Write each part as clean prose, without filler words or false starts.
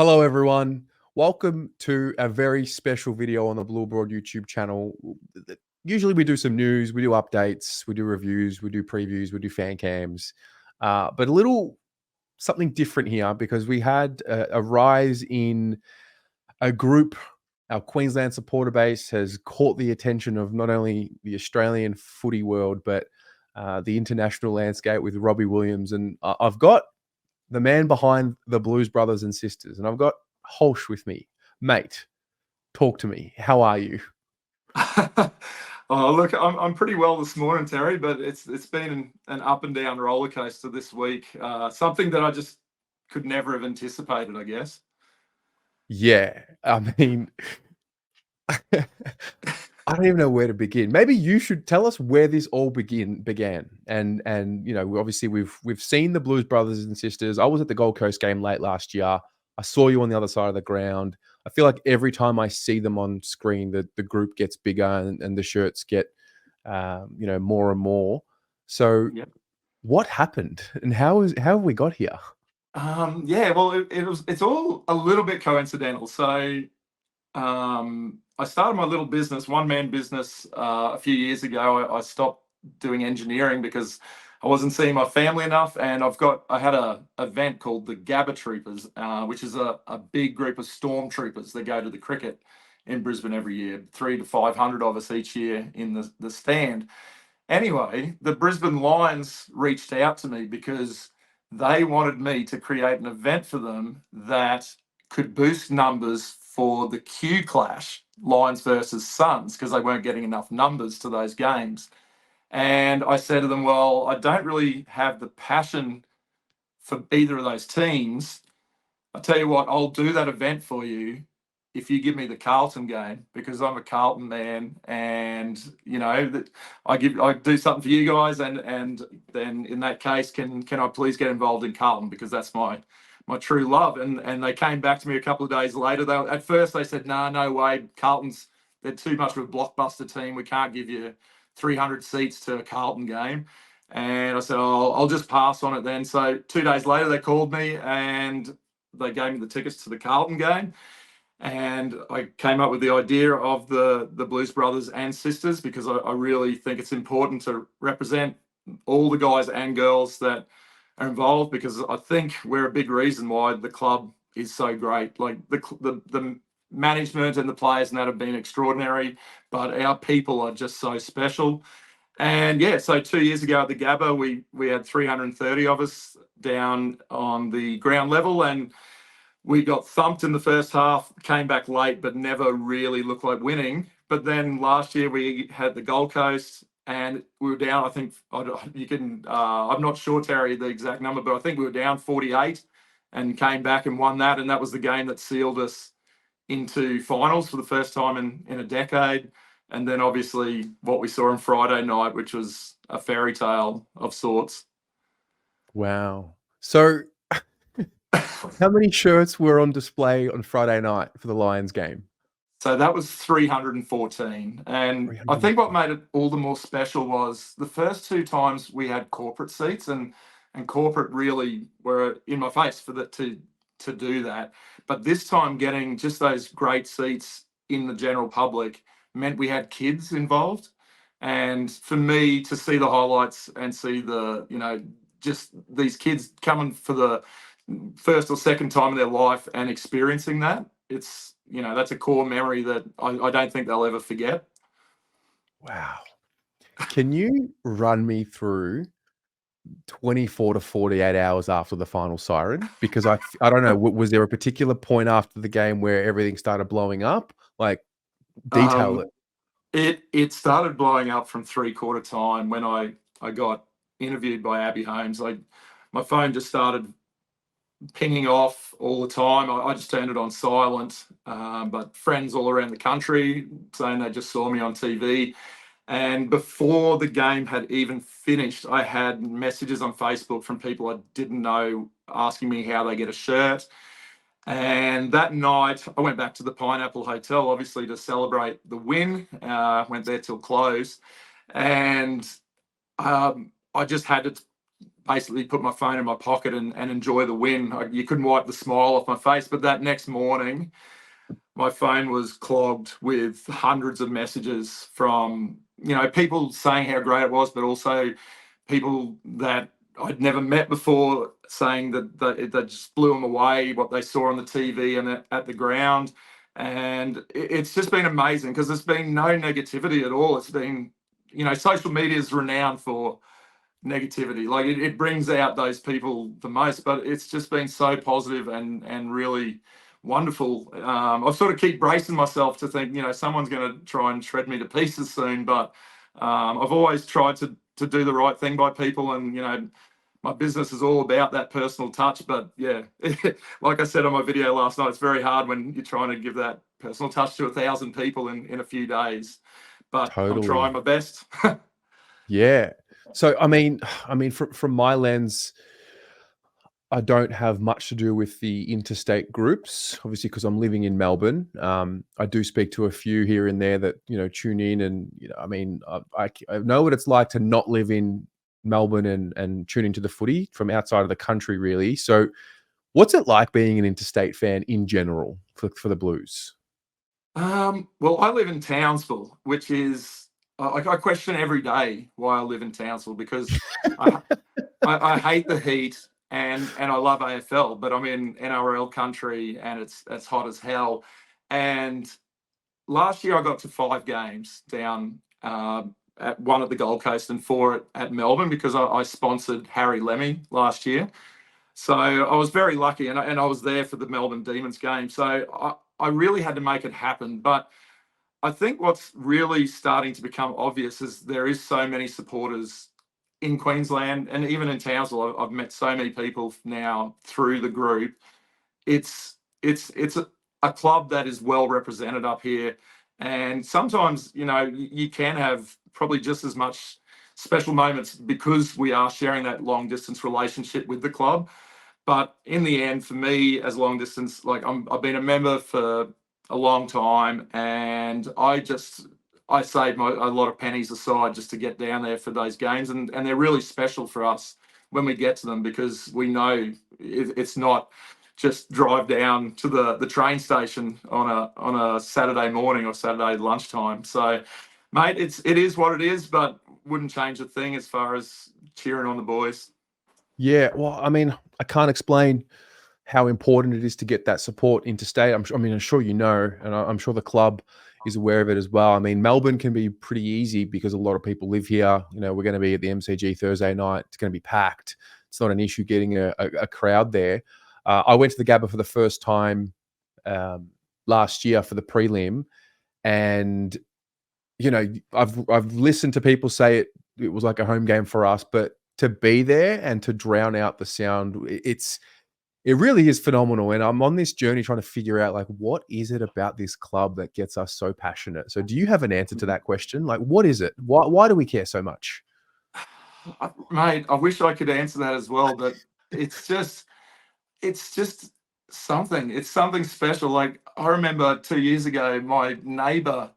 Hello, everyone. Welcome to a very special video on the Blue Broad YouTube channel. Usually we do some news, we do updates, we do reviews, we do previews, we do fan cams, but a little something different here because we had a rise in a group. Our Queensland supporter base has caught the attention of not only the Australian footy world, but the international landscape with Robbie Williams. And I've got the man behind the Blues Brothers and Sisters, and I've got Holsh with me. Mate, talk to me. How are you? Oh, look, I'm pretty well this morning, Terry, but it's been an up and down roller coaster this week. Something that I just could never have anticipated, I guess. Yeah, I mean, I don't even know where to begin. Maybe you should tell us where this all began. And you know, obviously we've seen the Blues Brothers and Sisters. I was at the Gold Coast game late last year. I saw you on the other side of the ground. I feel like every time I see them on screen, the group gets bigger and the shirts get more and more. So Yep. what happened and how have we got here? Yeah, well, it's all a little bit coincidental. So I started my little business, one man business, a few years ago. I stopped doing engineering because I wasn't seeing my family enough, and I had a event called the Gabba Troopers, which is a big group of stormtroopers that go to the cricket in Brisbane every year, 300 to 500 of us each year in the stand. Anyway, the Brisbane Lions reached out to me because they wanted me to create an event for them that could boost numbers for the Q Clash, Lions versus Suns, because they weren't getting enough numbers to those games. And I said to them, well, I don't really have the passion for either of those teams. I tell you what, I'll do that event for you if you give me the Carlton game, because I'm a Carlton man, and you know that I do something for you guys, and then in that case, can I please get involved in Carlton, because that's my true love. And they came back to me a couple of days later. At first they said, nah, no way, they're too much of a blockbuster team. We can't give you 300 seats to a Carlton game. And I said, oh, I'll just pass on it then. So 2 days later they called me and they gave me the tickets to the Carlton game. And I came up with the idea of the Blues Brothers and Sisters, because I really think it's important to represent all the guys and girls that are involved, because I think we're a big reason why the club is so great. Like the management and the players and that have been extraordinary, but our people are just so special. And yeah, so 2 years ago at the Gabba, we had 330 of us down on the ground level, and we got thumped in the first half, came back late, but never really looked like winning. But then last year we had the Gold Coast, and we were down, I think, I'm not sure, Terry, the exact number, but I think we were down 48 and came back and won that. And that was the game that sealed us into finals for the first time in a decade. And then obviously what we saw on Friday night, which was a fairy tale of sorts. Wow. So how many shirts were on display on Friday night for the Lions game? So that was 314. And I think what made it all the more special was the first 2 times we had corporate seats, and corporate really were in my face for that to do that. But this time getting just those great seats in the general public meant we had kids involved. And for me to see the highlights and see just these kids coming for the first or second time in their life and experiencing that, that's a core memory that I don't think they'll ever forget. Wow. Can you run me through 24 to 48 hours after the final siren? Because I don't know, was there a particular point after the game where everything started blowing up? Like, detail it. It started blowing up from 3/4 time when I got interviewed by Abby Holmes. My phone just started pinging off all the time. I just turned it on silent, but friends all around the country saying they just saw me on TV. And before the game had even finished, I had messages on Facebook from people I didn't know asking me how they get a shirt. And that night, I went back to the Pineapple Hotel, obviously, to celebrate the win. Went there till close. And I just had to basically put my phone in my pocket and enjoy the win. You couldn't wipe the smile off my face. But that next morning, my phone was clogged with hundreds of messages from, people saying how great it was, but also people that I'd never met before saying that just blew them away, what they saw on the TV and at the ground. And it's just been amazing because there's been no negativity at all. It's been, social media is renowned for negativity. Like it brings out those people the most, but it's just been so positive and really wonderful. I've sort of keep bracing myself to think, someone's going to try and shred me to pieces soon, but I've always tried to do the right thing by people, and my business is all about that personal touch. But yeah, like I said on my video last night, it's very hard when you're trying to give that personal touch to 1,000 people in a few days, but I'm trying Totally. my best. Yeah. So from my lens, I don't have much to do with the interstate groups, obviously, because I'm living in Melbourne. I do speak to a few here and there that tune in, and I know what it's like to not live in Melbourne and tune into the footy from outside of the country, really. So, what's it like being an interstate fan in general for the Blues? Well, I live in Townsville, which is I question every day why I live in Townsville, because I, I hate the heat and I love AFL, but I'm in NRL country and it's hot as hell. And last year I got to 5 games down, at one at the Gold Coast and 4 at Melbourne, because I sponsored Harry Lemmy last year. So I was very lucky, and I was there for the Melbourne Demons game. So I really had to make it happen. But I think what's really starting to become obvious is there is so many supporters in Queensland and even in Townsville. I've met so many people now through the group. It's a club that is well represented up here, and sometimes you can have probably just as much special moments because we are sharing that long distance relationship with the club. But in the end, for me, as long distance, like I've been a member for a long time, and I save a lot of pennies aside just to get down there for those games, and they're really special for us when we get to them, because we know it's not just drive down to the train station on a Saturday morning or Saturday lunchtime. So, mate, it is what it is, but wouldn't change a thing as far as cheering on the boys. Yeah, well, I can't explain how important it is to get that support interstate. I'm sure and I'm sure the club is aware of it as well. Melbourne can be pretty easy because a lot of people live here. We're going to be at the MCG Thursday night. It's going to be packed. It's not an issue getting a crowd there. I went to the Gabba for the first time last year for the prelim, and I've listened to people say it was like a home game for us, but to be there and to drown out the sound, it really is phenomenal. And I'm on this journey trying to figure out, like, what is it about this club that gets us so passionate? So do you have an answer to that question? Like, what is it? Why do we care so much? Mate, I wish I could answer that as well, but it's just it's just something. It's something special. Like, I remember 2 years ago, my neighbour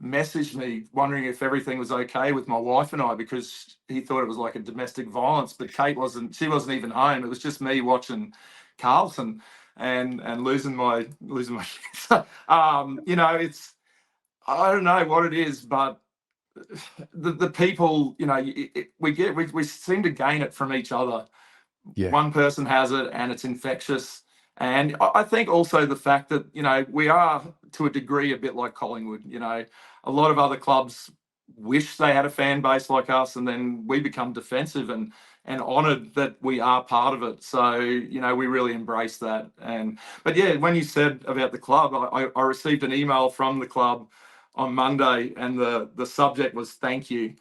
messaged me wondering if everything was okay with my wife and I, because he thought it was like a domestic violence. But she wasn't even home. It was just me watching Carlton and losing my shit. It's, I don't know what it is, but the people, we seem to gain it from each other. Yeah. One person has it and it's infectious. And I think also the fact that, we are to a degree a bit like Collingwood. A lot of other clubs wish they had a fan base like us, and then we become defensive and honoured that we are part of it. So, we really embrace that. But yeah, when you said about the club, I received an email from the club on Monday, and the subject was thank you.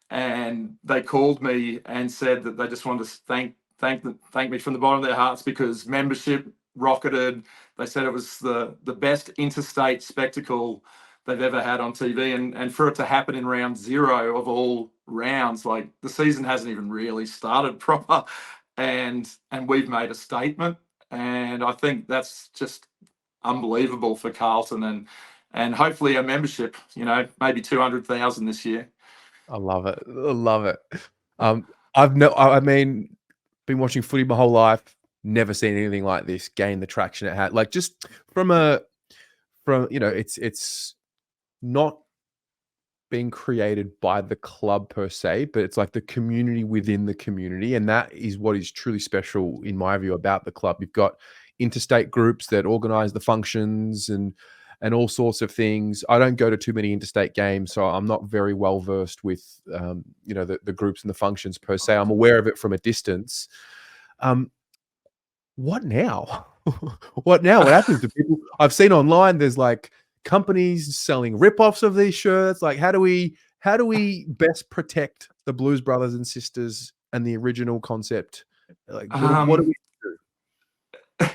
And they called me and said that they just wanted to thank me from the bottom of their hearts, because membership rocketed. They said it was the best interstate spectacle they've ever had on TV, and for it to happen in round 0 of all rounds, like the season hasn't even really started proper, and we've made a statement, and I think that's just unbelievable for Carlton, and hopefully a membership, maybe 200,000 this year. I love it. I love it. I've no, I mean, been watching footy my whole life. Never seen anything like this gain the traction it had. Like just from it's not being created by the club per se, but it's like the community within the community. And that is what is truly special, in my view, about the club. You've got interstate groups that organize the functions and all sorts of things. I don't go to too many interstate games, so I'm not very well versed with the groups and the functions per se. I'm aware of it from a distance. What now? What now? What happens to people? I've seen online there's like companies selling rip-offs of these shirts. Like, how do we best protect the Blues Brothers and Sisters and the original concept? Like, what do we do?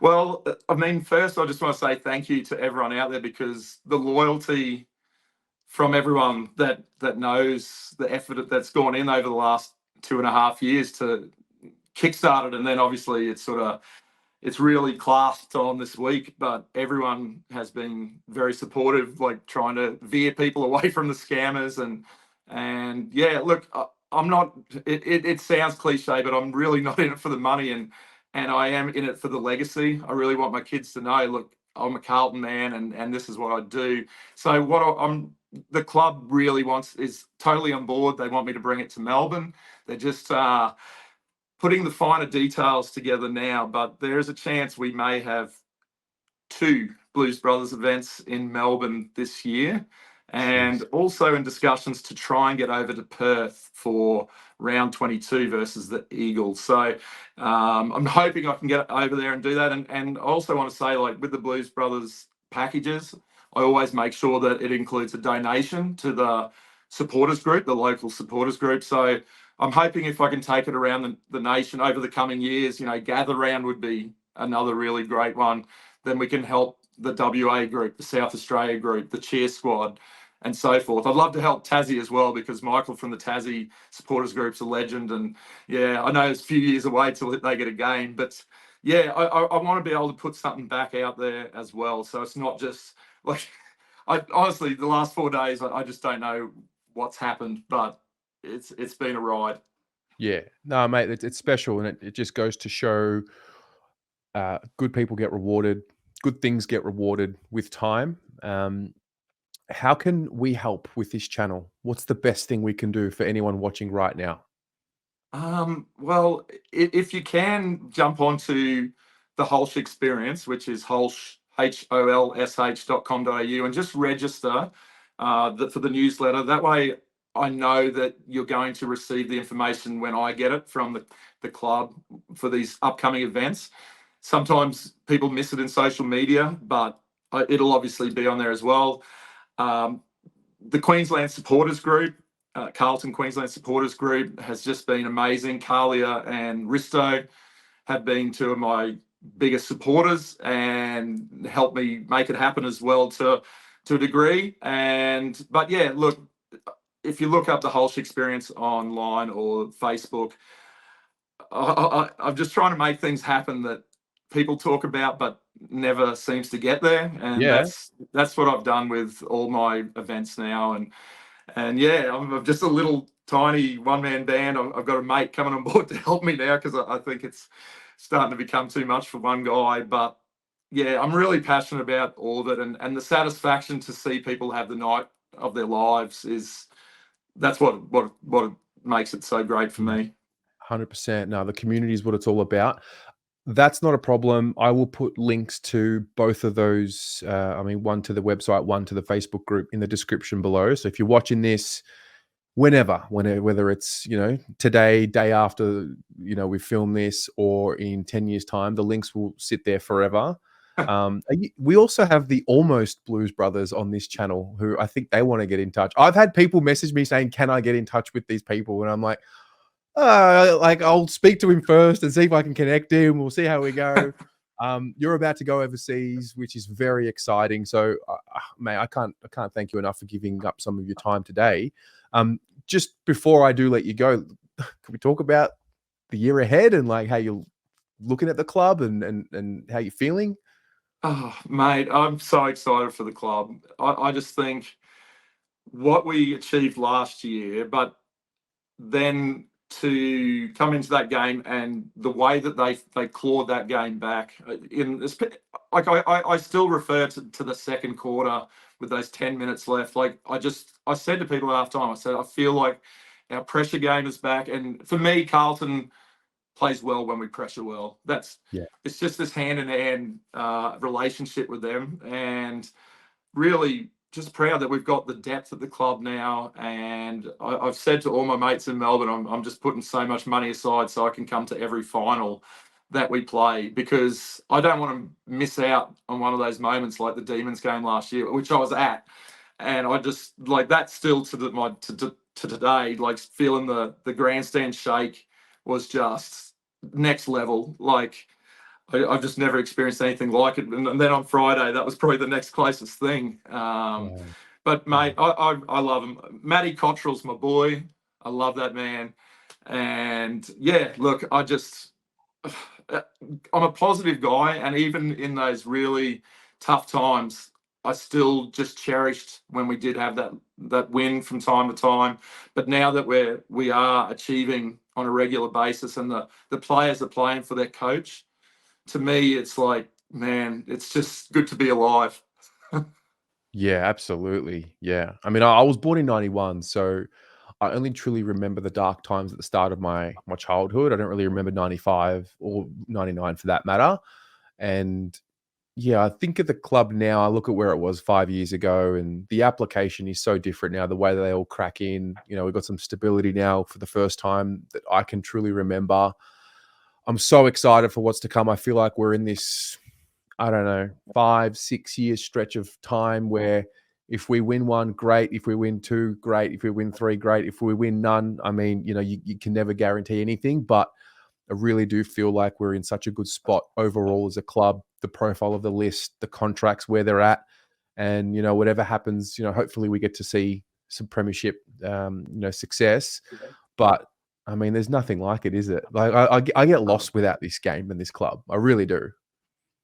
Well, I mean, first, I just want to say thank you to everyone out there, because the loyalty from everyone that knows the effort that's gone in over the last 2.5 years to kickstart it, and then obviously it's really clasped on this week. But everyone has been very supportive, like trying to veer people away from the scammers, and yeah, look, I'm not. It sounds cliche, but I'm really not in it for the money, and I am in it for the legacy. I really want my kids to know, look, I'm a Carlton man, and this is what I do. So the club really is totally on board. They want me to bring it to Melbourne. They're just putting the finer details together now, but there is a chance we may have 2 Blues Brothers events in Melbourne this year, and also in discussions to try and get over to Perth for round 22 versus the Eagles. So I'm hoping I can get over there and do that. And I also want to say, like, with the Blues Brothers packages, I always make sure that it includes a donation to the supporters group, the local supporters group. So I'm hoping if I can take it around the nation over the coming years, Gather Round would be another really great one. Then we can help the WA group, the South Australia group, the cheer squad, and so forth. I'd love to help Tassie as well, because Michael from the Tassie supporters group's a legend. And yeah, I know it's a few years away till they get a game, but yeah, I want to be able to put something back out there as well. So it's not just like, I honestly, the last 4 days, I just don't know what's happened, but it's been a ride. Yeah, no, mate, it's special, and it just goes to show good people get rewarded, good things get rewarded with time. How can we help with this channel? What's the best thing we can do for anyone watching right now? Well, if you can jump onto the Holsh experience, which is Holsh, HOLSH.com.au, and just register for the newsletter. That way I know that you're going to receive the information when I get it from the club for these upcoming events. Sometimes people miss it in social media, but it'll obviously be on there as well. The Queensland Supporters Group, Carlton Queensland Supporters Group, has just been amazing. Carlia and Risto have been 2 of my biggest supporters and helped me make it happen as well to a degree. But yeah, look, if you look up the Holsh experience online or Facebook, I'm just trying to make things happen that people talk about but never seems to get there, and Yeah. that's what I've done with all my events now. And yeah, I'm just a little tiny one-man band. I've got a mate coming on board to help me now, because I think it's starting to become too much for one guy. But yeah, I'm really passionate about all of it, and the satisfaction to see people have the night of their lives that's what makes it so great for me. 100%. No, the community is what it's all about. That's not a problem. I will put links to both of those. One to the website, one to the Facebook group in the description below. So if you're watching this whenever, whether it's, today, day after, we film this, or in 10 years time, the links will sit there forever. We also have the Almost Blues Brothers on this channel, who I think they want to get in touch. I've had people message me saying, can I get in touch with these people? And I'm like, I'll speak to him first and see if I can connect him. We'll see how we go. You're about to go overseas, which is very exciting. So, mate, I can't thank you enough for giving up some of your time today. Just before I do let you go, can we talk about the year ahead and like how you're looking at the club and how you're feeling? Oh, mate, I'm so excited for the club. I just think what we achieved last year, but then to come into that game and the way that they clawed that game back. I still refer to the second quarter with those 10 minutes left. Like I said to people at halftime, I said, I feel like our pressure game is back. And for me, Carlton plays well when we pressure well. It's just this hand-in-hand relationship with them, and really just proud that we've got the depth at the club now. And I've said to all my mates in Melbourne, I'm just putting so much money aside so I can come to every final that we play, because I don't want to miss out on one of those moments like the Demons game last year, which I was at. And I just like that still to today, like feeling the grandstand shake was just next level. Like I've just never experienced anything like it. And then on Friday, that was probably the next closest thing. But mate, I love him. Matty Cottrell's my boy. I love that man. And yeah, look, I'm a positive guy, and even in those really tough times, I still just cherished when we did have that win from time to time. But now that we are achieving on a regular basis, and the players are playing for their coach, to me, it's like, man, it's just good to be alive. Yeah, absolutely. Yeah. I mean, I was born in 91, so I only truly remember the dark times at the start of my childhood. I don't really remember 95 or 99 for that matter. And yeah, I think at the club now, I look at where it was 5 years ago, and the application is so different now. The way they all crack in, we've got some stability now for the first time that I can truly remember. I'm so excited for what's to come. I feel like we're in this, I don't know, 5-6 year stretch of time where if we win one, great. If we win two, great. If we win three, great. If we win none, I mean, you can never guarantee anything, but I really do feel like we're in such a good spot overall as a club, the profile of the list, the contracts where they're at, and, whatever happens, hopefully we get to see some premiership, success. But I mean, there's nothing like it, is it? Like I get lost without this game and this club. I really do.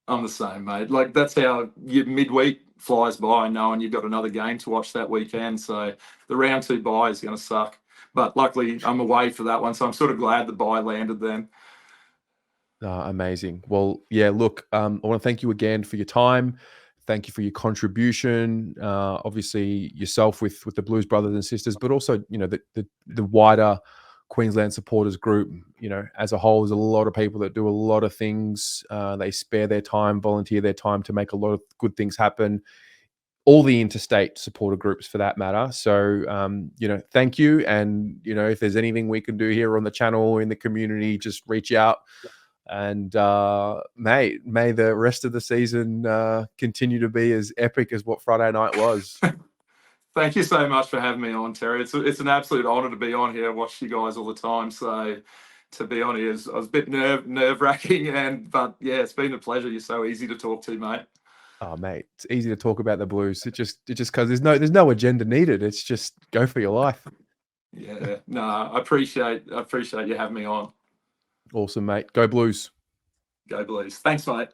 I'm the same, mate. Like that's how your midweek flies by, knowing you've got another game to watch that weekend. So the round 2 bye is going to suck. But luckily, I'm away for that one, so I'm sort of glad the bye landed then. Amazing. Well, yeah, look, I want to thank you again for your time. Thank you for your contribution. Obviously, yourself with the Blues brothers and sisters, but also, the wider Queensland supporters group, as a whole. There's a lot of people that do a lot of things. They spare their time, volunteer their time to make a lot of good things happen. All the interstate supporter groups for that matter. So, thank you. And, if there's anything we can do here on the channel or in the community, just reach out. And may the rest of the season continue to be as epic as what Friday night was. Thank you so much for having me on, Terry. It's an absolute honour to be on here. I watch you guys all the time. So to be on here, I was a bit nerve-wracking, but yeah, it's been a pleasure. You're so easy to talk to, mate. Oh, mate, it's easy to talk about the Blues. It just because there's no agenda needed. It's just go for your life. Yeah, no, I appreciate you having me on. Awesome, mate. Go Blues. Go Blues. Thanks, mate.